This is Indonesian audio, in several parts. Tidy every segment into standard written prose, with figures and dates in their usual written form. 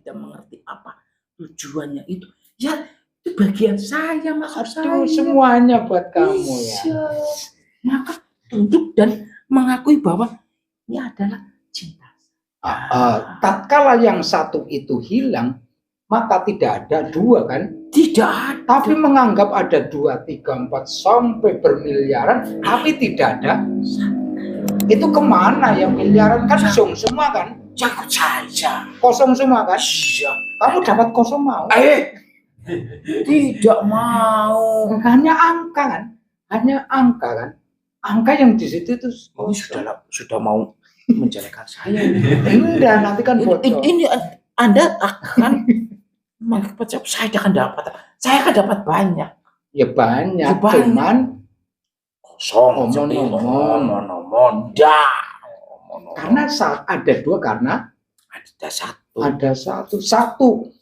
tidak mengerti apa tujuannya itu. Ya, itu bagian saya, maksud saya. Semuanya buat kamu ya. Maka tunduk dan mengakui bahwa ini adalah cinta. Tatkala yang satu itu hilang, maka tidak ada dua kan? Tidak ada. Tapi menganggap ada 2, 3, 4 sampai bermiliaran, tapi tidak ada. Itu kemana yang miliaran kan kosong semua kan? Jakut saja. Kosong semua kan? Iya. Kamu dapat kosong mau? Tidak mau. Hanya angka kan? Hanya angka kan? Angka yang di situ itu sudah mau menjelekan saya. Enggak, nanti kan bocor. Ini Anda akan mengucap saya akan dapat. Saya akan dapat banyak. Ya banyak. Cuman kosong. Karena ada 2 karena ada satu.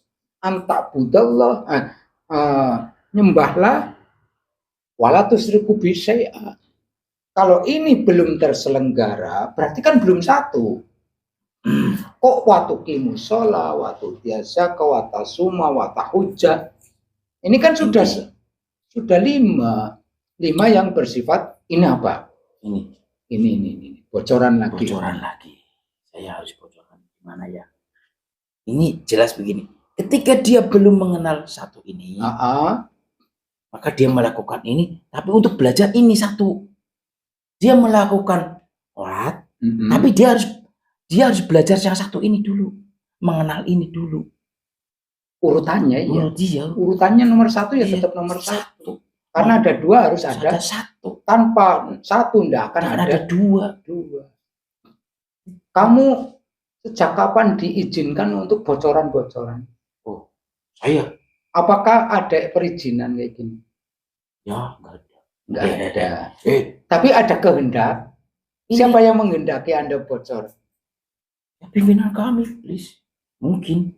Anta budallah, nyembahlah, wala tusyriku bi syai'a. Kalau ini belum terselenggara, berarti kan belum satu. Kok watuqimu sholat, watudiyazaka, watasuma, watahujjah. Ini kan sudah 5 yang bersifat ini apa? Ini bocoran lagi. Saya harus bocoran gimana ya? Ini jelas begini. Ketika dia belum mengenal satu ini, maka dia melakukan ini, tapi untuk belajar ini satu. Dia melakukan sholat, tapi dia harus belajar yang satu ini dulu, mengenal ini dulu. Urutannya urutannya nomor 1 ya tetap nomor 1. Karena ada 2 harus ada 1. Tanpa 1 tidak akan ada 2. Kamu sejak kapan diizinkan untuk bocoran-bocoran? Saya. Apakah ada perizinan kayak gini? Ya, enggak ada. Enggak ada. Tapi ada kehendak. Siapa yang menghendaki Anda bocor? Pimpinan kami, please. Mungkin.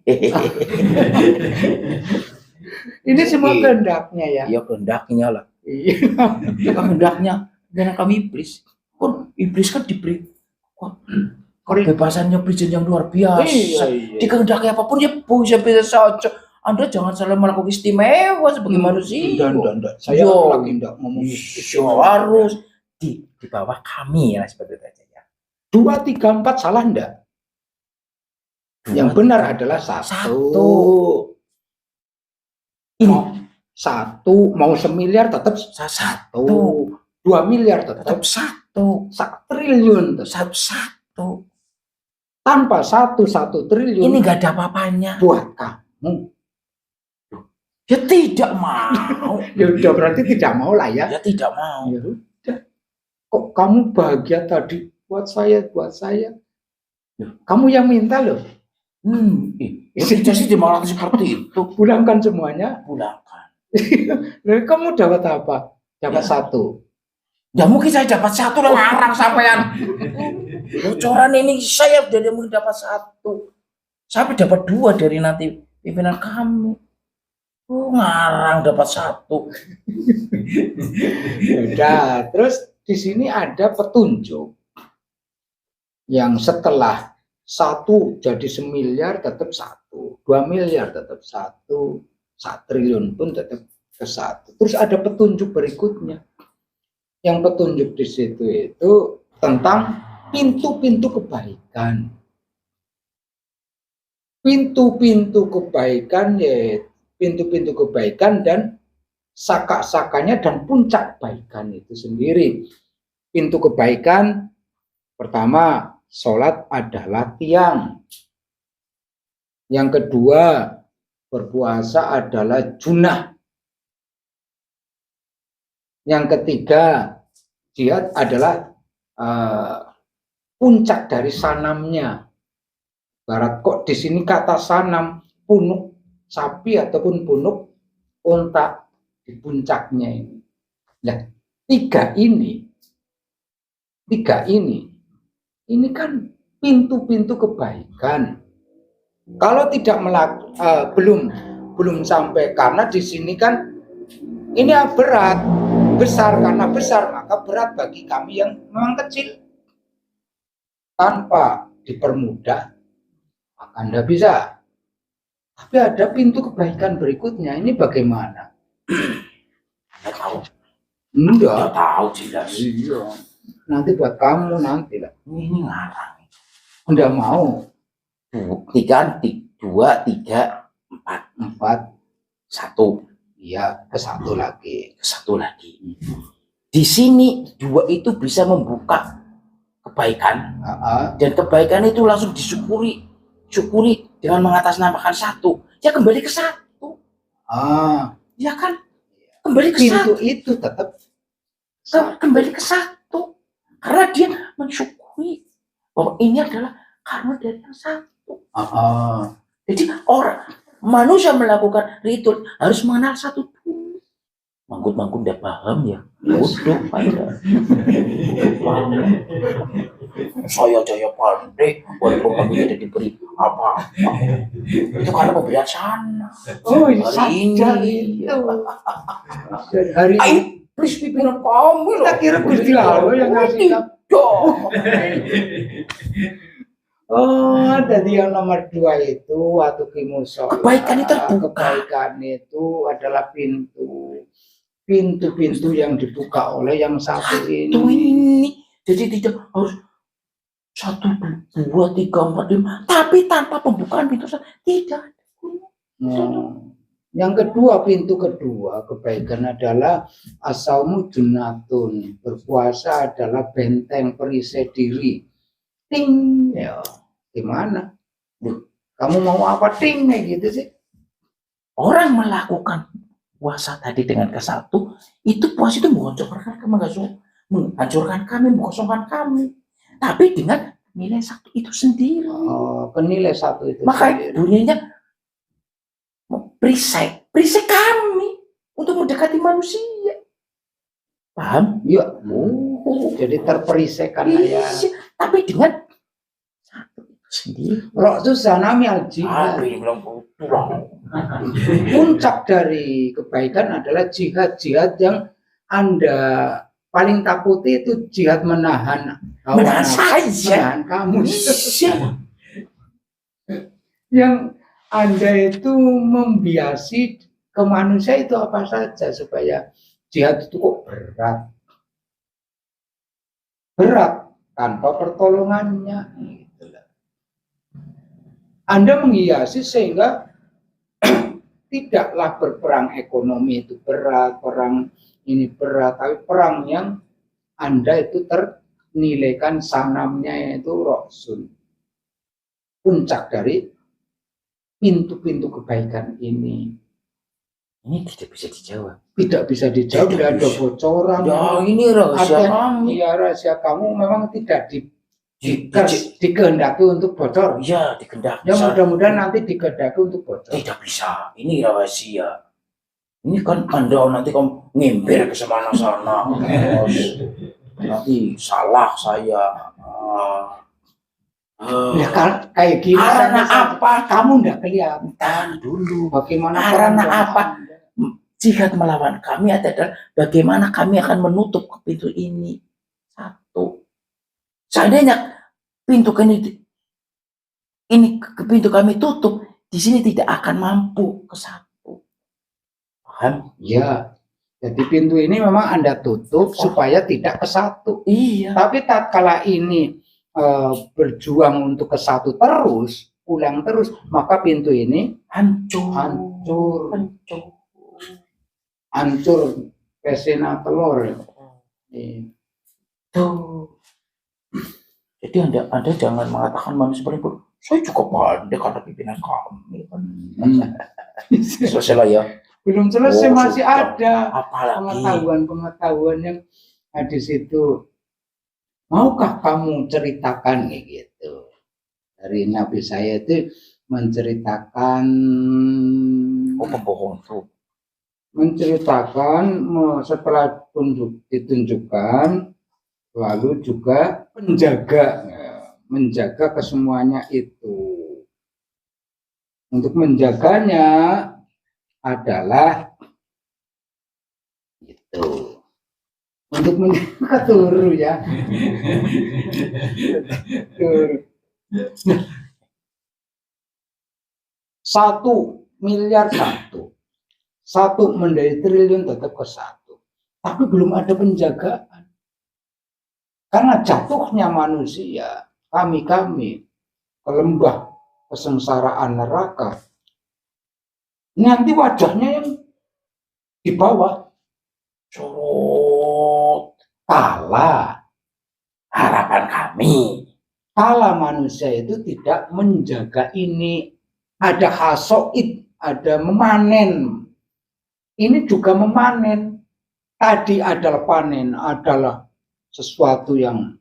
Ini semua kehendaknya ya. Iya, kehendaknya lah. Iya. Kehendaknya pimpinan kami iblis. Iblis kan diberi kebebasannya perizinan yang luar biasa. Iya. Dikehendaki apapun ya bisa saja. Anda jangan salah melakukan istimewa sebagai manusia. Enggak. Saya lagi enggak ngomong harus di bawah kami ya seperti itu aja ya. 2, 3, 4 salah enggak? Yang benar adalah 1. Ini 1 mau 1 miliar tetap 1. 2 miliar tetap 1. 1 triliun tetap 1. Tanpa 1 triliun ini enggak ada apa-apanya buat kamu. Ya tidak mau. Ya udah berarti tidak mau lah ya. Ya tidak mau. Ya udah. Kok kamu bahagia tadi buat saya. Kamu yang minta loh. Itu sih dimana seperti itu. Pulangkan semuanya. Pulangkan. Kamu dapat apa? Dapat 1. Ya mungkin saya dapat 1 lah ngarang sampean. Bocoran ini saya jadi mungkin dapat 1. Saya dapat 2 dari nanti pimpinan kamu. Ngarang dapat 1. Udah, terus di sini ada petunjuk yang setelah 1 jadi 1 miliar tetap 1, 2 miliar tetap 1 triliun pun tetap ke 1. Terus ada petunjuk berikutnya. Yang petunjuk di situ itu tentang pintu-pintu kebaikan. Pintu-pintu kebaikan yaitu pintu-pintu kebaikan dan saka-sakanya dan puncak kebaikan itu sendiri. Pintu kebaikan pertama, sholat adalah tiang. Yang kedua, berpuasa adalah junah. Yang ketiga, jihad adalah puncak dari sanamnya. Barat kok di sini kata sanam, punuk sapi ataupun punuk unta di puncaknya ini. Nah, tiga ini kan pintu-pintu kebaikan. Kalau tidak belum sampai, karena di sini kan ini berat, besar, karena besar maka berat bagi kami yang memang kecil. Tanpa dipermudah maka Anda bisa. Tapi ada pintu kebaikan berikutnya. Ini bagaimana? Nggak tahu. Enggak. Nggak tahu jelas. Iya. Nanti buat kamu nanti lah. Ini ngarang. Enggak mau. 2, 3, 4, 1. Iya, ke satu lagi. Di sini 2 itu bisa membuka kebaikan. Dan kebaikan itu langsung disyukuri dengan mengatasnamakan 1. Ya kembali ke 1. Ya kan? Kembali ke pintu 1. itu tetap kembali ke 1. Karena dia mensyukuri bahwa ini adalah karena dari yang 1. Jadi manusia melakukan ritual harus mengenal 1 dulu. Mangkut udah paham ya. Bodoh pada. Saya jaya pandai walaupun kami tidak diberi apa-apa. Itu karena pemberian sana. Hari ini. Hari ini please pimpinan kami loh. kita kira Gusti Allah yang ngasih kamu. Jadi yang nomor 2 itu waktu kimusola. Kebaikan itu terbuka. Kebaikan itu adalah pintu-pintu yang dibuka oleh yang 1 ini. Jadi tidak harus 1, 2, 3, 4, 5. Tapi tanpa pembukaan pintu tidak. Yang kedua, pintu kedua kebaikan adalah asaumu junatun. Berpuasa adalah benteng perisai diri. Ting, ya gimana? Kamu mau apa ting kayak gitu sih? Orang melakukan puasa tadi dengan ke-1, itu puasa itu menghancurkan kami, mengosongkan kami. Tapi dengan nilai 1 itu sendiri. Penilai 1 itu. Maka bunyinya perisai kami untuk mendekati manusia. Paham? Ya. Jadi terperisaikan ya. Tapi dengan 1 itu sendiri. Rok sanami al-jihad. Puncak dari kebaikan adalah jihad yang Anda paling takuti itu jihad menahan kamu. Yang Anda itu membiasi ke manusia itu apa saja supaya jihad itu kok berat tanpa pertolongannya. Anda menghiasi sehingga tidaklah berperang ekonomi itu berat, perang ini berat, tapi perang yang Anda itu ternilaikan sanamnya itu Rasul. Puncak dari pintu-pintu kebaikan ini. Ini tidak bisa dijawab. Tidak bisa dijawab, tidak ada bocoran. Ya, ini rahasia kamu. Iya, rahasia kamu memang tidak dikehendaki untuk bocor. Iya, dikehendaki. Ya mudah-mudahan nanti dikehendaki untuk bocor. Tidak bisa. Ini rahasia. Ini kan Anda nanti kamu ngimpir ke sana-sana. Nanti salah saya. Ya kan kayak gini. Karena apa? Kamu enggak kelihatan dulu. Bagaimana? Karena apa? Jihad melawan kami adalah bagaimana kami akan menutup ke pintu ini. 1. Seandainya pintu pintu kami tutup, di sini tidak akan mampu ke 1. Paham? Ya. Jadi pintu ini memang Anda tutup supaya tidak ke 1. Iya. Tapi tatkala ini berjuang untuk ke 1 terus, ulang terus, maka pintu ini hancur pesena telur. Jadi anda jangan mengatakan manusia paling bodoh. Saya cukup pandai karena pimpinan kami. Selesai lah ya. Belum selesai, masih ada apalagi pengetahuan yang di situ. Maukah kamu ceritakan gitu? Dari Nabi saya itu menceritakan pembohong itu. Menceritakan setelah ditunjukkan, lalu juga menjaga kesemuanya itu. Untuk menjaganya adalah itu. Untuk menjaga turu ya. 1 miliar satu menjadi triliun tetap ke 1, tapi belum ada penjagaan karena jatuhnya manusia kami ke lembah kesengsaraan neraka. Nanti wajahnya yang di bawah Corot. kala Harapan kami. kala manusia itu tidak menjaga ini, ada hasoid, ada memanen. Ini juga memanen. Tadi adalah panen, adalah sesuatu yang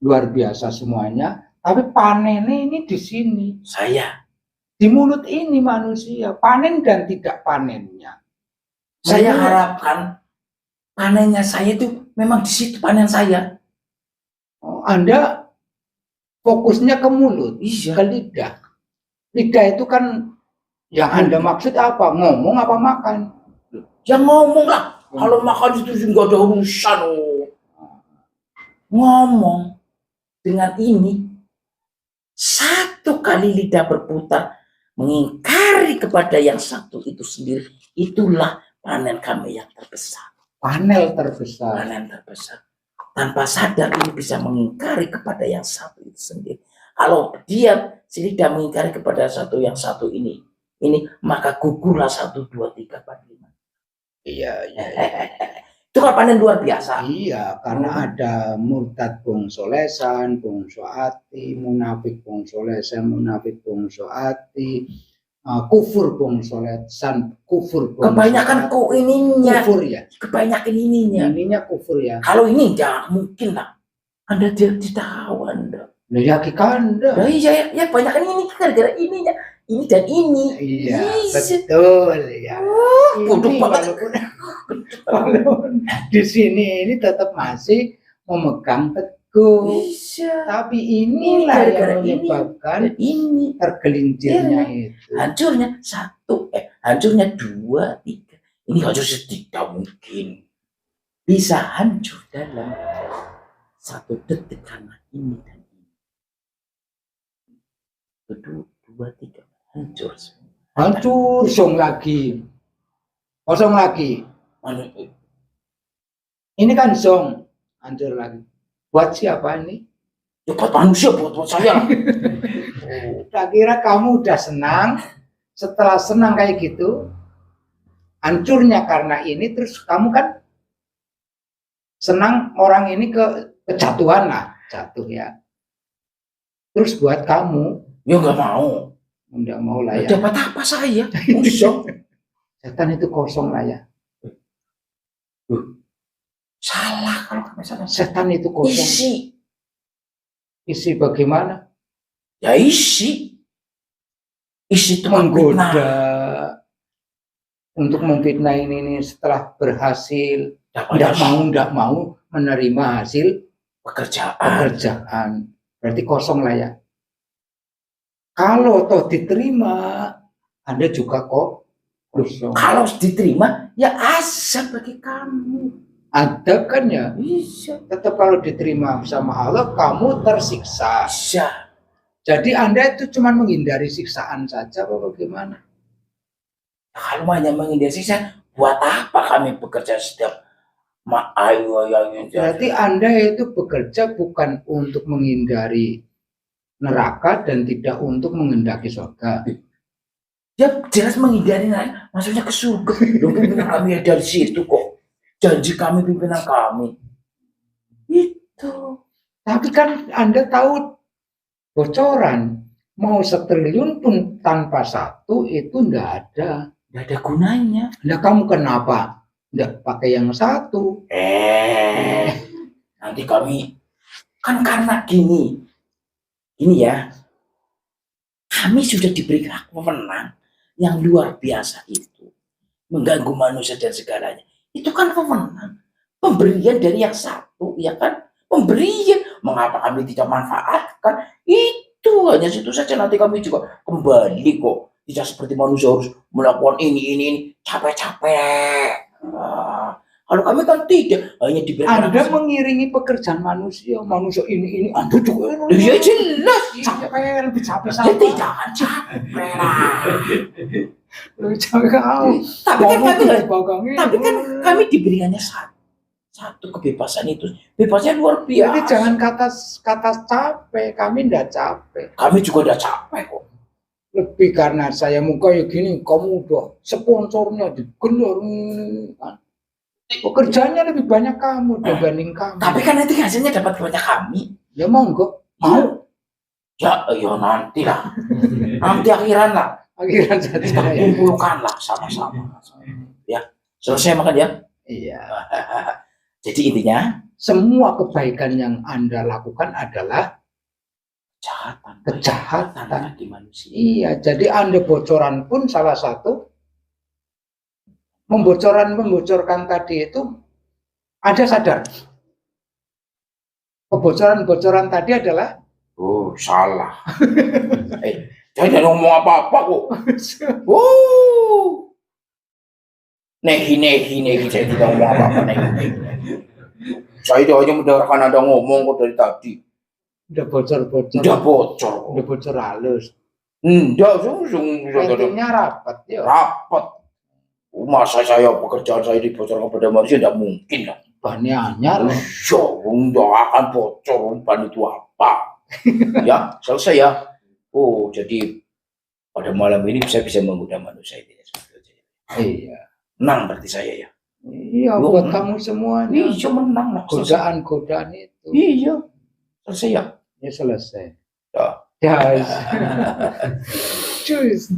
luar biasa semuanya. Tapi panennya ini di sini. Saya. Di mulut ini manusia. Panen dan tidak panennya. Saya harapkan panennya saya itu memang di situ panen saya. Anda fokusnya ke mulut, Iya. ke lidah. Lidah itu kan yang Anda maksud apa? Ngomong apa makan? Ya ngomong lah. Kalau makan itu nggak ada urusan. Ngomong dengan ini 1 kali lidah berputar mengingkari kepada yang satu itu sendiri. Itulah panen kami yang terbesar. Panen terbesar. Panen terbesar. Tanpa sadar ini bisa mengingkari kepada yang satu itu sendiri. Kalau dia si lidah mengingkari kepada yang satu ini maka gugurlah 1, 2, 3, 4, 5. Iya. Itu kan panen luar biasa. Iya, karena ada murtad bongso lesan, bongso ati, munafik bongso lesan, munafik bongso ati, kufur bongso lesan, kufur bongso Kebanyakan kok ininya. Kufur ya. Kebanyakan ininya. Ininya kufur ya. Kalau ini jangan mungkin lah. Anda tidak tahu Anda. Nah, ya kikanda. Nah, iya, ya banyak ini gara-gara ininya. Ini dan ini. Iya, betul ya. Bodoh banget. Walaupun di sini ini tetap masih memegang teguh. Bisa. Tapi inilah gara-gara yang menyebabkan ini tergelincirnya itu. Hancurnya 1, hancurnya 2, 3. Ini hancur tidak mungkin. Bisa hancur dalam 1 detik karena ini dan ini. 1, 2, 3. Hancur semua. Hancur, kosong lagi. Kosong lagi. Ini kan zong, hancur lagi. Buat siapa ini? Ya buat manusia, buat saya. Tak kira kamu udah senang, setelah senang kayak gitu, hancurnya karena ini, terus kamu kan senang orang ini kejatuhan lah, jatuh ya. Terus buat kamu, Ya nggak mau. nggak mau lah ya. Dapat apa saya? Kosong. Setan itu kosong lah ya. Salah kalau misalnya Setan itu kosong. Isi bagaimana? Ya isi itu menggoda untuk memfitnah ini Nah, setelah berhasil tidak mau menerima hasil pekerjaan. Berarti kosong lah ya. Kalau toh diterima, Anda juga kok kosong. Kalau diterima, ya asal bagi kamu. Ada kan ya? Bisa. Tetap kalau diterima sama Allah, kamu tersiksa. Bisa. Jadi Anda itu cuma menghindari siksaan saja, apa bagaimana? Kalau hanya menghindari siksa, buat apa kami bekerja setiap Berarti Anda itu bekerja bukan untuk menghindari neraka dan tidak untuk mengendaki surga. Ya jelas menghindari neraka, maksudnya ke surga. Loh, pimpinan kami ya dari situ kok. Janji kami pimpinan kami. Itu. Tapi kan Anda tahu bocoran. Mau 1 triliun pun tanpa 1 itu enggak ada. Enggak ada gunanya. Nah kamu kenapa enggak pakai yang 1? Nanti kami kan karena gini ya, kami sudah diberi hak wewenang yang luar biasa itu, mengganggu manusia dan segalanya. Itu kan wewenang, pemberian dari yang satu, ya kan? Pemberian, mengapa kami tidak manfaatkan? Itu hanya situ saja. Nanti kami juga kembali kok. Tidak seperti manusia harus melakukan ini capek-capek. Kalau kami kan tidak, hanya diberikan. Anda mengiringi pekerjaan manusia ini Anda juga. Ya jelas. Capek, lebih capek Ya sama. tidak akan capek lah. Lebih capek kau. Tapi kan kami diberikannya satu kebebasan itu. Bebasnya luar biasa. Jadi jangan kata capek, kami tidak capek. Kami juga tidak capek kok. Lebih karena saya muka ya gini, kamu udah sponsornya digelar kan. Pekerjaannya lebih banyak kamu dibanding kami. Tapi kan nanti hasilnya dapat banyak kami. Ya monggo. Mau? Ya nanti lah. Nanti akhiran lah. Akhiran saja. Kumpulkan lah sama-sama. Ya, selesai makan ya. Iya. Jadi intinya semua kebaikan yang Anda lakukan adalah kejahatan di manusia. Iya, jadi Anda bocoran pun salah satu membocorkan tadi itu Anda sadar. Kebocoran tadi adalah salah. Saya tidak ngomong apa-apa kok. Nehi, saya tidak ngomong apa-apa. Saya hanya mendengarkan Anda ngomong kok dari tadi. Udah bocor. Udah bocor halus. Enggak, Pentingnya rapat ya. Rapat. Masa saya pekerjaan saya dibocorkan kepada manusia tidak mungkin lah. Bannya anyar. Enggak akan bocor, ban itu apa? Ya, selesai ya. Jadi pada malam ini saya bisa menggoda manusia ini. Iya. Menang berarti saya ya. Iya, buat kamu semuanya. Iya, menang lah. Godaan itu. Iya. Selesai ya. Ya selesai. Ya. Cus.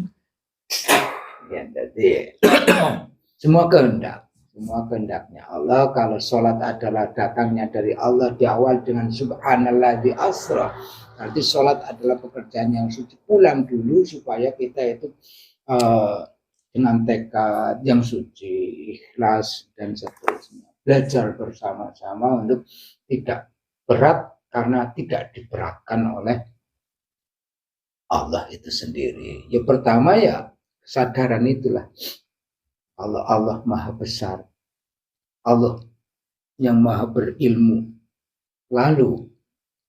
Ya, jadi semua kehendaknya Allah. Kalau sholat adalah datangnya dari Allah, di awal dengan subhanallah di asra, nanti sholat adalah pekerjaan yang suci. Pulang dulu supaya kita itu dengan tekad yang suci, ikhlas dan seterusnya. Belajar bersama-sama untuk tidak berat karena tidak diberatkan oleh Allah itu sendiri. Yang pertama ya kesadaran itulah. Allah maha besar. Allah yang maha berilmu. Lalu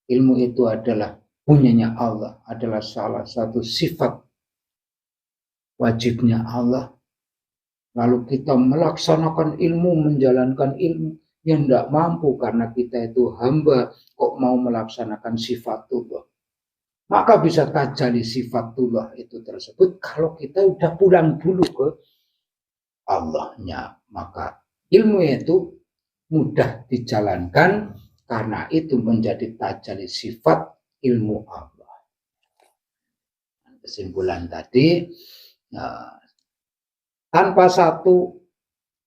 ilmu itu adalah punyanya Allah, adalah salah satu sifat wajibnya Allah. Lalu kita melaksanakan ilmu, menjalankan ilmu yang tidak mampu karena kita itu hamba kok mau melaksanakan sifatullah. Maka bisa tajali sifatullah itu tersebut kalau kita udah pulang dulu ke Allahnya. Maka ilmu itu mudah dijalankan karena itu menjadi tajali sifat ilmu Allah. Kesimpulan tadi, tanpa satu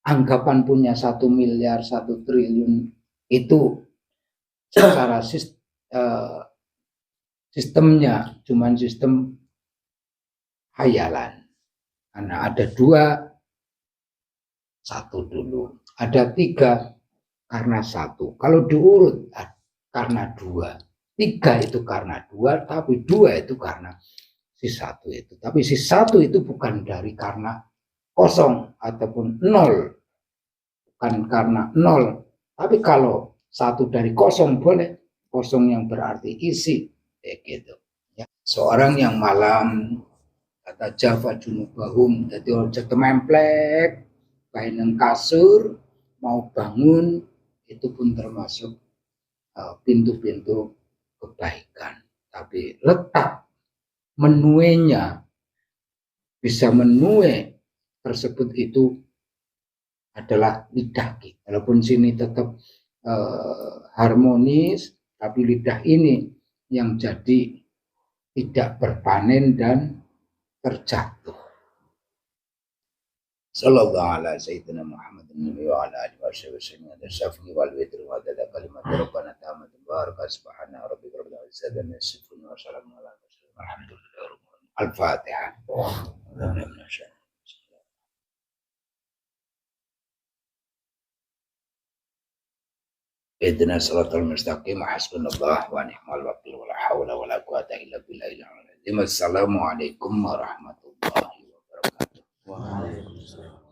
anggapan punya 1 miliar, 1 triliun itu secara sistemnya cuman sistem hayalan. Karena ada 2, 1 dulu. Ada 3 karena 1. Kalau diurut karena 2. 3 itu karena 2, tapi 2 itu karena si 1 itu. Tapi si 1 itu bukan dari karena kosong ataupun 0. Bukan karena 0. Tapi kalau 1 dari kosong boleh. Kosong yang berarti isi. Gitu. Ya. Seorang yang malam kata Java junubahum jadi ojek tememplek baineng kasur mau bangun itu pun termasuk pintu-pintu kebaikan. Tapi letak menuenya bisa menue tersebut itu adalah lidah kita. Walaupun sini tetap harmonis, tapi lidah ini yang jadi tidak berpanen dan terjatuh. Sallallahu alaihi sayyidina Muhammad wa ala alihi wasallam ada syafi'i wal witr wa ada kalimat rabbana ta'ala baraka subhana rabbika rabbil izzati amma yasifun wa salamun ala mursalin walhamdulillahi rabbil alamin. Al-Fatihah. Ihdina siratal mustaqim hasbunallah wa ni'mal wakil wala haula wala quwata illa billahil aliyyil azim. Assalamualaikum warahmatullahi wabarakatuh. Waalaikumsalam.